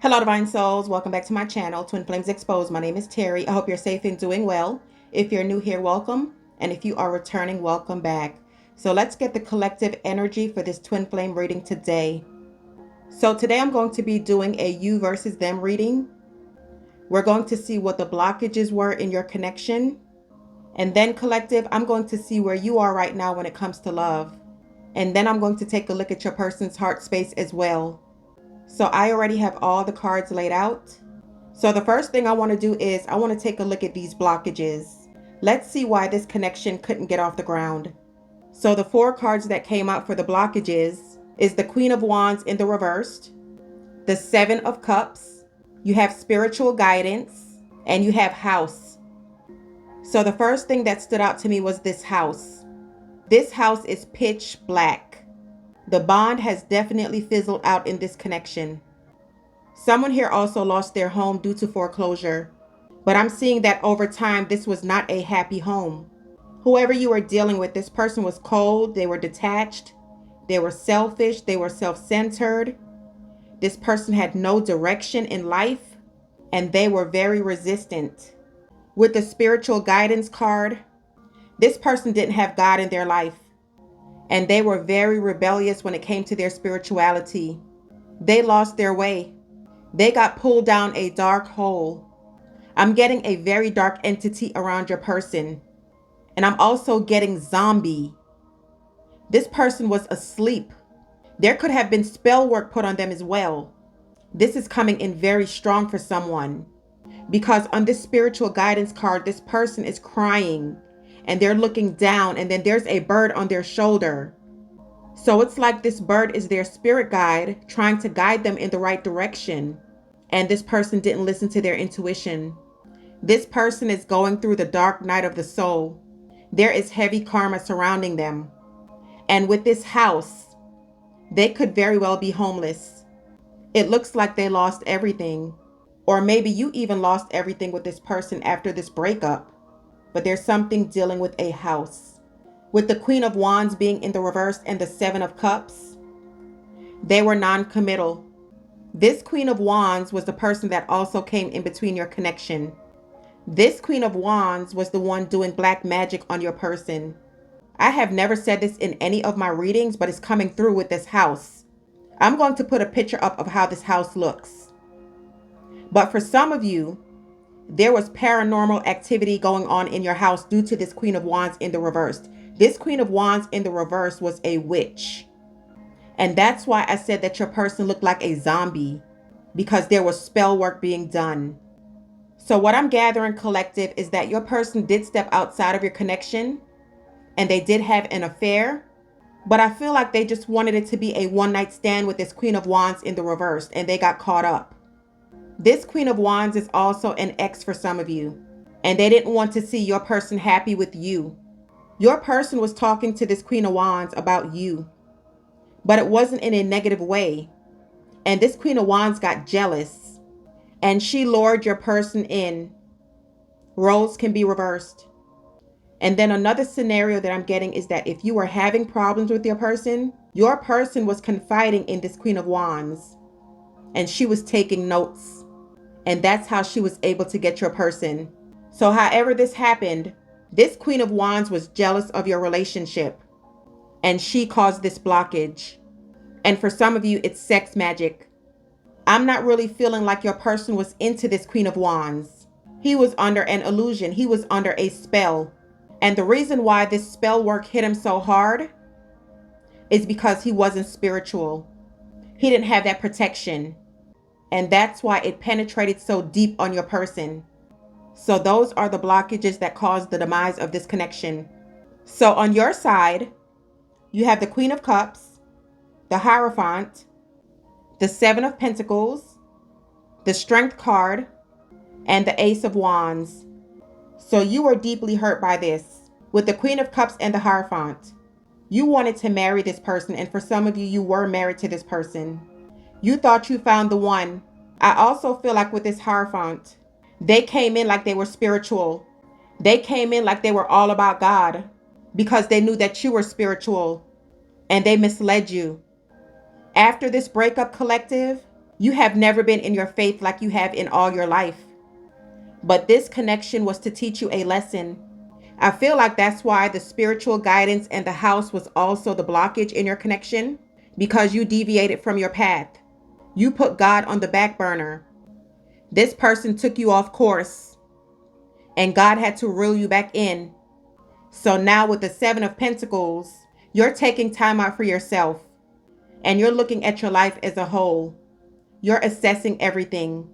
Hello, Divine Souls. Welcome back to my channel, Twin Flames Exposed. My name is Terry. I hope you're safe and doing well. If you're new here, welcome. And if you are returning, welcome back. So let's get the collective energy for this Twin Flame reading today. So today I'm going to be doing a you versus them reading. We're going to see what the blockages were in your connection. And then collective, I'm going to see where you are right now when it comes to love. And then I'm going to take a look at your person's heart space as well. So I already have all the cards laid out. So the first thing I want to do is I want to take a look at these blockages. Let's see why this connection couldn't get off the ground. So the 4 cards that came out for the blockages is the Queen of Wands in the reversed, the 7 of Cups, you have spiritual guidance, and you have house. So the first thing that stood out to me was this house. This house is pitch black. The bond has definitely fizzled out in this connection. Someone here also lost their home due to foreclosure, but I'm seeing that over time, this was not a happy home. Whoever you are dealing with, this person was cold, they were detached, they were selfish, they were self-centered. This person had no direction in life, and they were very resistant. With the spiritual guidance card, this person didn't have God in their life. And they were very rebellious when it came to their spirituality. They lost their way. They got pulled down a dark hole. I'm getting a very dark entity around your person. And I'm also getting zombie. This person was asleep. There could have been spell work put on them as well. This is coming in very strong for someone. Because on this spiritual guidance card, this person is crying. And they're looking down, and then there's a bird on their shoulder. So it's like this bird is their spirit guide, trying to guide them in the right direction. And this person didn't listen to their intuition. This person is going through the dark night of the soul. There is heavy karma surrounding them. And with this house, they could very well be homeless. It looks like they lost everything. Or maybe you even lost everything with this person after this breakup. But there's something dealing with a house. With the Queen of Wands being in the reverse and the 7 of Cups, they were non-committal. This Queen of Wands was the person that also came in between your connection. This Queen of Wands was the one doing black magic on your person. I have never said this in any of my readings, but it's coming through with this house. I'm going to put a picture up of how this house looks. But for some of you, there was paranormal activity going on in your house due to this Queen of Wands in the reverse. This Queen of Wands in the reverse was a witch. And that's why I said that your person looked like a zombie, because there was spell work being done. So what I'm gathering, collective, is that your person did step outside of your connection and they did have an affair, but I feel like they just wanted it to be a one-night stand with this Queen of Wands in the reverse and they got caught up. This Queen of Wands is also an ex for some of you, and they didn't want to see your person happy with you. Your person was talking to this Queen of Wands about you, but it wasn't in a negative way. And this Queen of Wands got jealous, and she lured your person in. Roles can be reversed. And then another scenario that I'm getting is that if you were having problems with your person was confiding in this Queen of Wands, and she was taking notes. And that's how she was able to get your person. So however this happened, this Queen of Wands was jealous of your relationship. And she caused this blockage. And for some of you, it's sex magic. I'm not really feeling like your person was into this Queen of Wands. He was under an illusion. He was under a spell. And the reason why this spell work hit him so hard is because he wasn't spiritual. He didn't have that protection. And that's why it penetrated so deep on your person. So those are the blockages that caused the demise of this connection. So on your side, you have the Queen of Cups, the Hierophant, the 7 of Pentacles, the Strength card, and the Ace of Wands. So you were deeply hurt by this. With the Queen of Cups and the Hierophant, you wanted to marry this person, and for some of you, you were married to this person. You thought you found the one. I also feel like with this Hierophant, they came in like they were spiritual. They came in like they were all about God because they knew that you were spiritual, and they misled you. After this breakup, collective, You have never been in your faith like you have in all your life. But this connection was to teach you a lesson. I feel like that's why the spiritual guidance and the house was also the blockage in your connection, because you deviated from your path. You put God on the back burner. This person took you off course, and God had to reel you back in. So now with the Seven of Pentacles, you're taking time out for yourself, and you're looking at your life as a whole. You're assessing everything.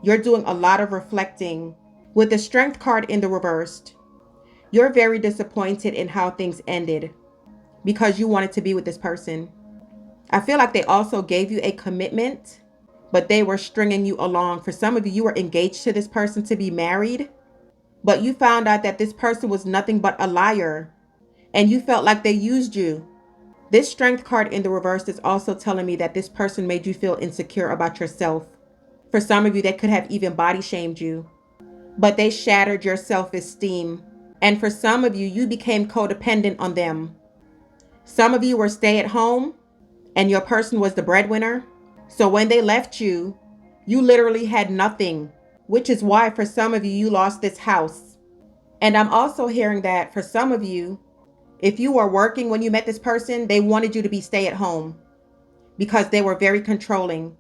You're doing a lot of reflecting. With the Strength card in the reversed, you're very disappointed in how things ended because you wanted to be with this person. I feel like they also gave you a commitment, but they were stringing you along. For some of you, you were engaged to this person to be married, but you found out that this person was nothing but a liar, and you felt like they used you. This Strength card in the reverse is also telling me that this person made you feel insecure about yourself. For some of you, they could have even body shamed you, but they shattered your self-esteem. And for some of you, you became codependent on them. Some of you were stay at home and your person was the breadwinner. So when they left you, you literally had nothing, which is why for some of you, you lost this house. And I'm also hearing that for some of you, if you were working when you met this person, they wanted you to be stay at home because they were very controlling.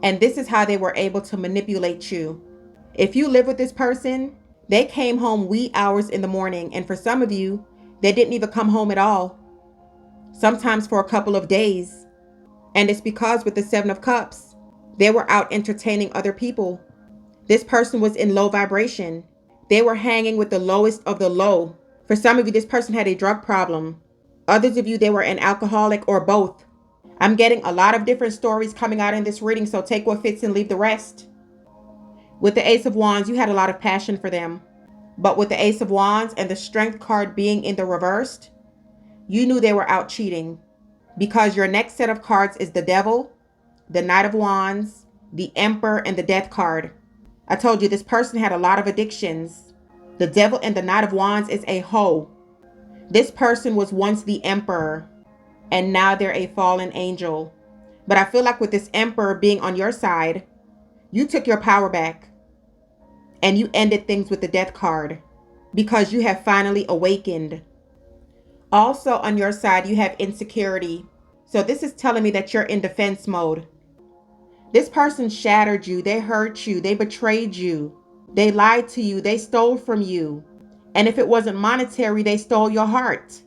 And this is how they were able to manipulate you. If you live with this person, they came home wee hours in the morning. And for some of you, they didn't even come home at all. Sometimes for a couple of days. And it's because with the Seven of Cups, they were out entertaining other people. This person was in low vibration. They were hanging with the lowest of the low. For some of you, this person had a drug problem. Others of you, they were an alcoholic or both. I'm getting a lot of different stories coming out in this reading, so take what fits and leave the rest. With the Ace of Wands, you had a lot of passion for them. But with the Ace of Wands and the Strength card being in the reversed, you knew they were out cheating. Because your next set of cards is the Devil, the Knight of Wands, the Emperor, and the Death card. I told you this person had a lot of addictions. The Devil and the Knight of Wands is a hoe. This person was once the Emperor, and now they're a fallen angel. But I feel like with this Emperor being on your side, you took your power back and you ended things with the Death card because you have finally awakened. Also on your side, you have insecurity. So this is telling me that you're in defense mode. This person shattered you. They hurt you. They betrayed you. They lied to you. They stole from you. And if it wasn't monetary, they stole your heart.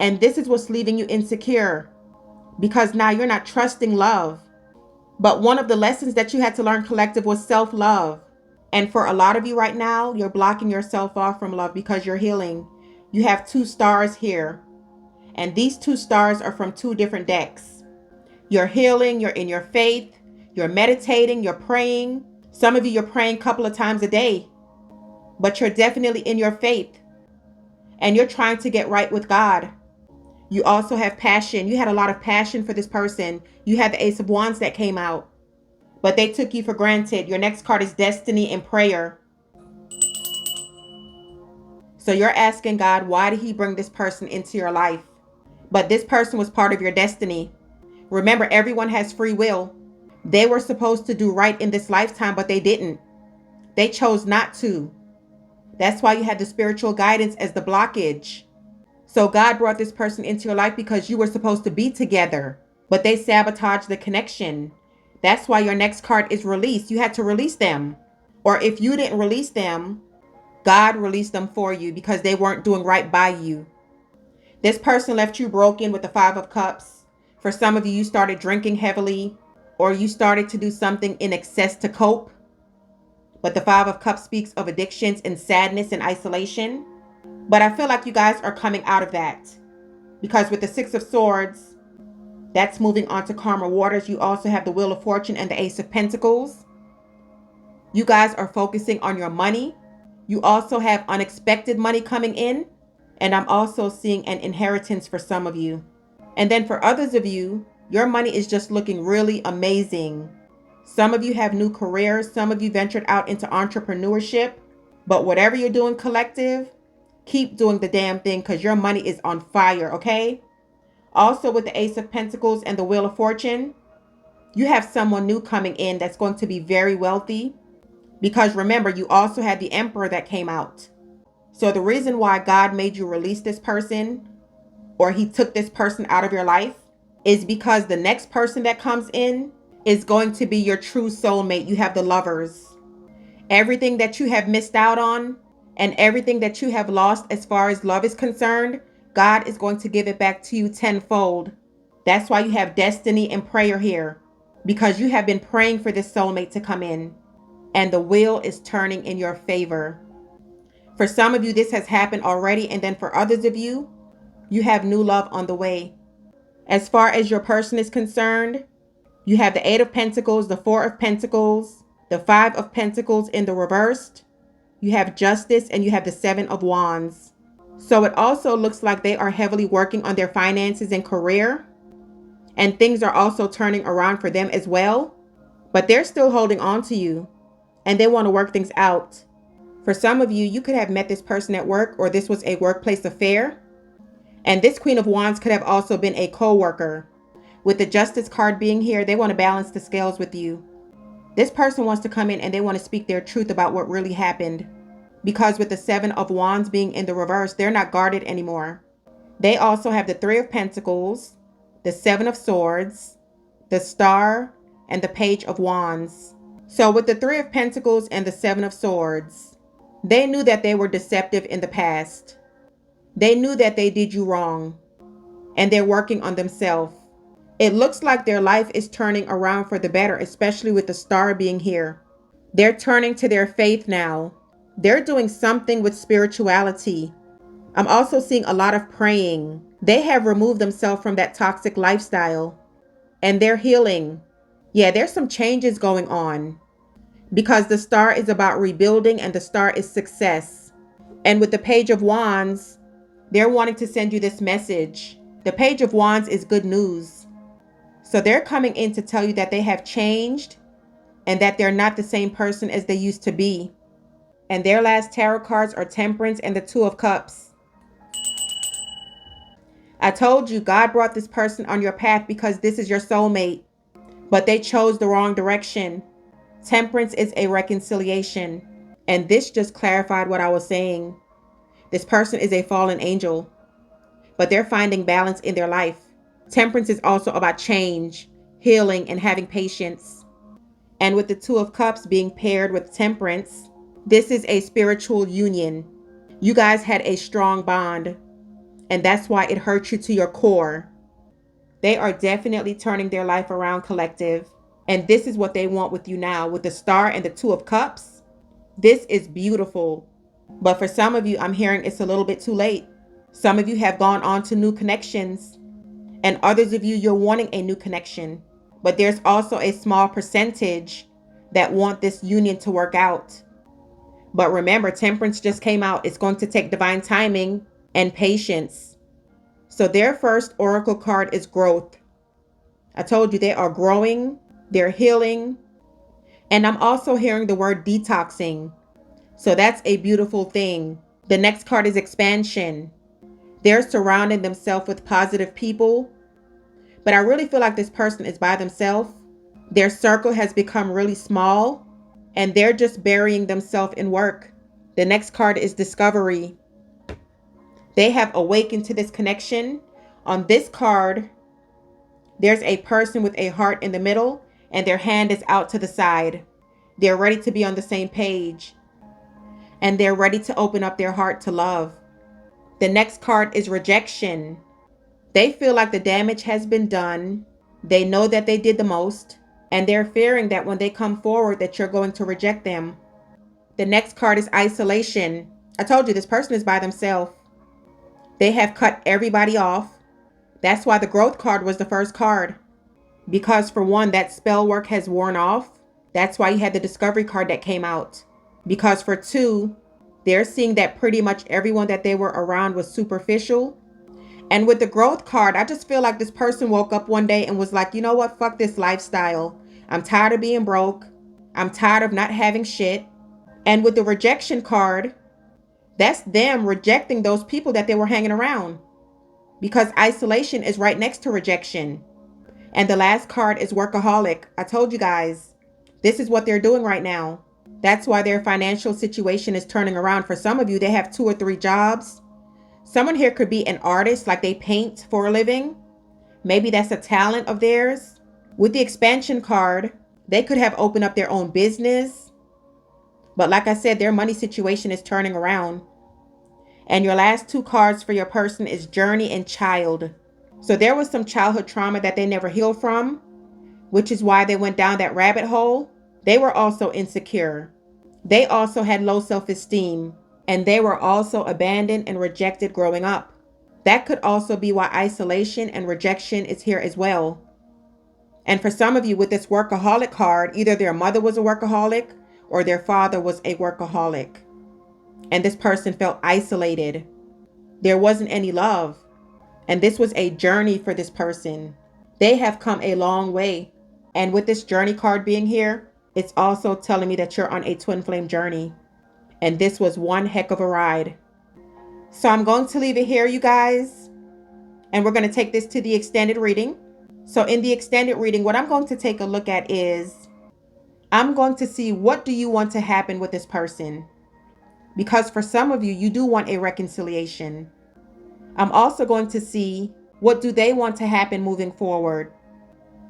And this is what's leaving you insecure because now you're not trusting love. But one of the lessons that you had to learn, collective, was self-love. And for a lot of you right now, you're blocking yourself off from love because you're healing. You have 2 stars here. And these 2 stars are from 2 different decks. You're healing, you're in your faith, you're meditating, you're praying. Some of you, you're praying a couple of times a day. But you're definitely in your faith. And you're trying to get right with God. You also have passion. You had a lot of passion for this person. You had the Ace of Wands that came out, but they took you for granted. Your next card is Destiny and Prayer. So you're asking God, why did he bring this person into your life? But this person was part of your destiny. Remember, everyone has free will. They were supposed to do right in this lifetime, but they didn't. They chose not to. That's why you had the spiritual guidance as the blockage. So God brought this person into your life because you were supposed to be together, but they sabotaged the connection. That's why your next card is release. You had to release them. Or if you didn't release them, God released them for you because they weren't doing right by you. This person left you broken with the 5 of Cups. For some of you, you started drinking heavily, or you started to do something in excess to cope. But the 5 of Cups speaks of addictions and sadness and isolation. But I feel like you guys are coming out of that because with the 6 of Swords, that's moving on to calmer waters. You also have the Wheel of Fortune and the Ace of Pentacles. You guys are focusing on your money. You also have unexpected money coming in. And I'm also seeing an inheritance for some of you. And then for others of you, your money is just looking really amazing. Some of you have new careers. Some of you ventured out into entrepreneurship. But whatever you're doing, collective, keep doing the damn thing because your money is on fire, okay? Also with the Ace of Pentacles and the Wheel of Fortune, You have someone new coming in that's going to be very wealthy, because remember, you also had the Emperor that came out. So the reason why God made you release this person, or he took this person out of your life, is because the next person that comes in is going to be your true soulmate. You have the Lovers. Everything that you have missed out on and everything that you have lost as far as love is concerned, God is going to give it back to you tenfold. That's why you have destiny and prayer here, because you have been praying for this soulmate to come in, and the wheel is turning in your favor. For some of you, this has happened already, and then for others of you, you have new love on the way. As far as your person is concerned, you have the Eight of Pentacles, the Four of Pentacles, the Five of Pentacles in the reversed. You have Justice, and you have the Seven of Wands. So it also looks like they are heavily working on their finances and career, and things are also turning around for them as well. But they're still holding on to you, and they want to work things out. For some of you, you could have met this person at work, or this was a workplace affair. And this Queen of Wands could have also been a co-worker. With the Justice card being here, they want to balance the scales with you. This person wants to come in and they want to speak their truth about what really happened. Because with the Seven of Wands being in the reverse, they're not guarded anymore. They also have the Three of Pentacles, the Seven of Swords, the Star, and the Page of Wands. So with the Three of Pentacles and the Seven of Swords, they knew that they were deceptive in the past. They knew that they did you wrong, and they're working on themselves. It looks like their life is turning around for the better, especially with the Star being here. They're turning to their faith now. They're doing something with spirituality. I'm also seeing a lot of praying. They have removed themselves from that toxic lifestyle, and they're healing. Yeah, there's some changes going on, because the Star is about rebuilding and the Star is success. And with the Page of Wands, they're wanting to send you this message. The Page of Wands is good news. So they're coming in to tell you that they have changed and that they're not the same person as they used to be. And their last tarot cards are Temperance and the Two of Cups. I told you God brought this person on your path because this is your soulmate, but they chose the wrong direction. Temperance is a reconciliation. And this just clarified what I was saying. This person is a fallen angel, but they're finding balance in their life. Temperance is also about change, healing, and having patience. And with the Two of Cups being paired with Temperance, this is a spiritual union. You guys had a strong bond, and that's why it hurt you to your core. They are definitely turning their life around, collective. And this is what they want with you now. With the Star and the Two of Cups, this is beautiful. But for some of you, I'm hearing it's a little bit too late. Some of you have gone on to new connections, and others of you, you're wanting a new connection. But there's also a small percentage that want this union to work out. But remember, Temperance just came out. It's going to take divine timing and patience. So their first oracle card is growth. I told you they are growing, they're healing. And I'm also hearing the word detoxing. So that's a beautiful thing. The next card is expansion. They're surrounding themselves with positive people. But I really feel like this person is by themselves. Their circle has become really small, and they're just burying themselves in work. The next card is discovery. They have awakened to this connection. On this card, there's a person with a heart in the middle, and their hand is out to the side. They're ready to be on the same page, and they're ready to open up their heart to love. The next card is rejection. They feel like the damage has been done. They know that they did the most, and they're fearing that when they come forward that you're going to reject them. The next card is isolation. I told you this person is by themselves. They have cut everybody off. That's why the growth card was the first card. Because for one, that spell work has worn off. That's why you had the discovery card that came out. Because for two, they're seeing that pretty much everyone that they were around was superficial. And with the growth card, I just feel like this person woke up one day and was like, you know what? Fuck this lifestyle. I'm tired of being broke. I'm tired of not having shit. And with the rejection card, that's them rejecting those people that they were hanging around. Because isolation is right next to rejection. And the last card is workaholic. I told you guys, this is what they're doing right now. That's why their financial situation is turning around. For some of you, they have 2 or 3 jobs. Someone here could be an artist, like they paint for a living. Maybe that's a talent of theirs. With the expansion card, they could have opened up their own business. But like I said, their money situation is turning around. And your last 2 cards for your person is journey and child. So there was some childhood trauma that they never healed from, which is why they went down that rabbit hole. They were also insecure. They also had low self-esteem, and they were also abandoned and rejected growing up. That could also be why isolation and rejection is here as well. And for some of you with this workaholic card, either their mother was a workaholic or their father was a workaholic. And this person felt isolated. There wasn't any love. And this was a journey for this person. They have come a long way. And with this journey card being here, it's also telling me that you're on a twin flame journey. And this was one heck of a ride. So I'm going to leave it here, you guys. And we're going to take this to the extended reading. So in the extended reading, what I'm going to take a look at is, I'm going to see, what do you want to happen with this person? Because for some of you, you do want a reconciliation. I'm also going to see, what do they want to happen moving forward?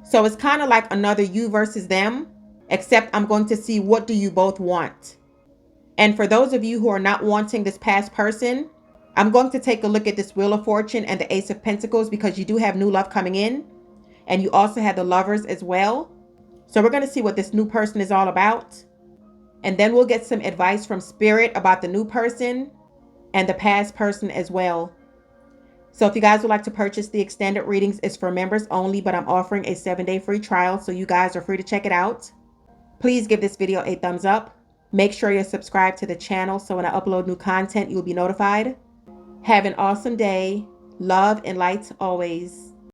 So it's kind of like another you versus them, except I'm going to see, what do you both want? And for those of you who are not wanting this past person, I'm going to take a look at this Wheel of Fortune and the Ace of Pentacles, because you do have new love coming in. And you also have the Lovers as well. So we're going to see what this new person is all about. And then we'll get some advice from Spirit about the new person and the past person as well. So if you guys would like to purchase the extended readings, it's for members only, but I'm offering a 7-day free trial, so you guys are free to check it out. Please give this video a thumbs up. Make sure you're subscribed to the channel so when I upload new content, you'll be notified. Have an awesome day. Love and light always.